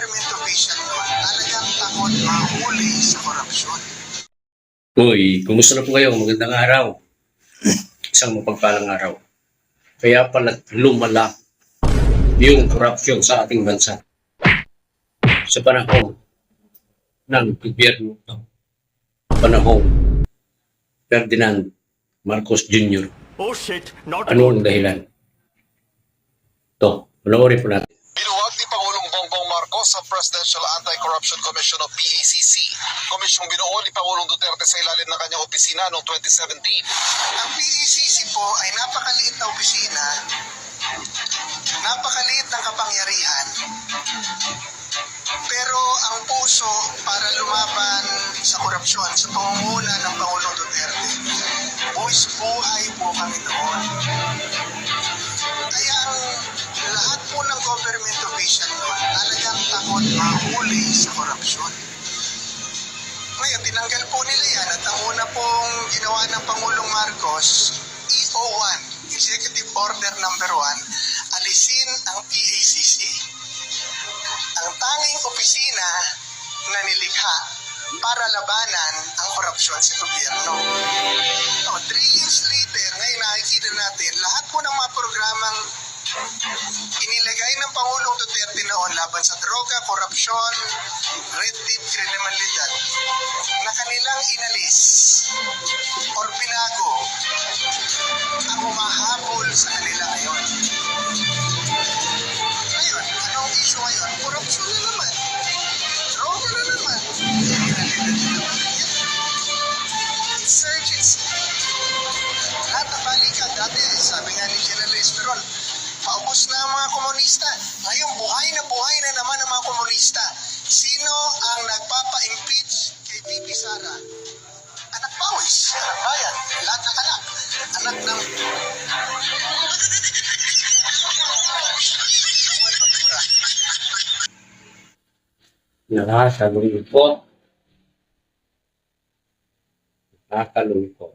government official doon, talagang takot mahuli sa korupsyon. Uy, kumusta na po kayo? Magandang araw. Isang mapagpalang araw. Kaya pala lumala yung korupsyon sa ating bansa sa panahon ng gobyerno ng panahon Ferdinand Marcos Jr. Oh shit, not Ano ang dahilan? Ito, panoorin po natin. Binuwag ni Pangulong Bongbong Marcos sa Presidential Anti-Corruption Commission o PACC. Komisyong binuo ni Pangulong Duterte sa ilalim ng kanyang opisina noong 2017. Ang PACC po ay napakaliit na opisina, napakaliit ng kapangyarihan, pero ang puso para lumaban sa korupsyon sa pangunguna ng Pangulong Duterte, buhay po kami noon. Kaya ang lahat po ng government official doon talagang takot mahuli sa korupsyon. Ngayon, tinanggal po nila yan at ang una pong ginawa ng Pangulong Marcos, EO1, Executive Order Number 1, alisin ang PACC. Ang tanging opisina na nilikha para labanan ang korupsyon sa gobyerno. So, 3 years later, ngayon nakikita natin, lahat po ng mga programang inilagay ng Pangulong Duterte noon laban sa droga, korupsyon, red tape, kriminalidad, na kanilang inalis or binago ang humahabol sa kanila ngayon. Ngayon, anong issue ngayon? Korupsyon na naman. Droga na naman. Kriminalidad na naman. Insurgency. Lahat ng balikan. Dati, sabi nga ni General Esperon, paubos na ang mga komunista. Ngayon, buhay na naman ang mga komunista. Sino ang nagpapa-impeach kay VP Sara? Anak Pawis, anak bayan, lahat ng anak. Anak ng... Bawal magmura. Nakakalungkot. Nakakalungkot.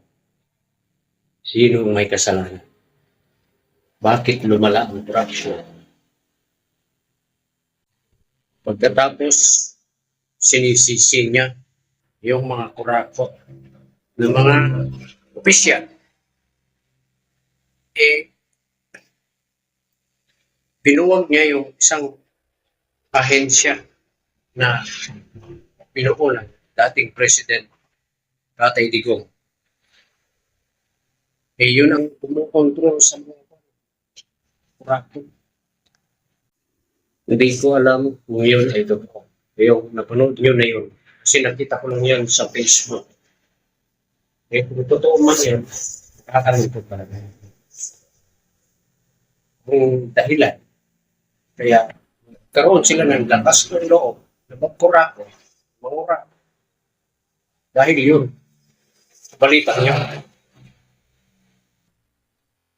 Sino ang may kasalanan? Bakit lumala ang korupsyon? Pagkatapos, sinisisi niya yung mga kurakot ng mga opisyal. Binuwag niya yung isang ahensya na pinuunan dating President Tatay Digong. Yun ang kumukontrol sa mga kurakot. Hindi ko alam kung yun ay totoo. Yung napanood nyo na yun. Kasi nakita ko lang yan sa Facebook. Kung totoo man yan, nakakalungkot talaga. Ang dahilan. Kaya, karoon sila ng lakas ng loob na magkurako, mangura. Dahil yun, balita niya.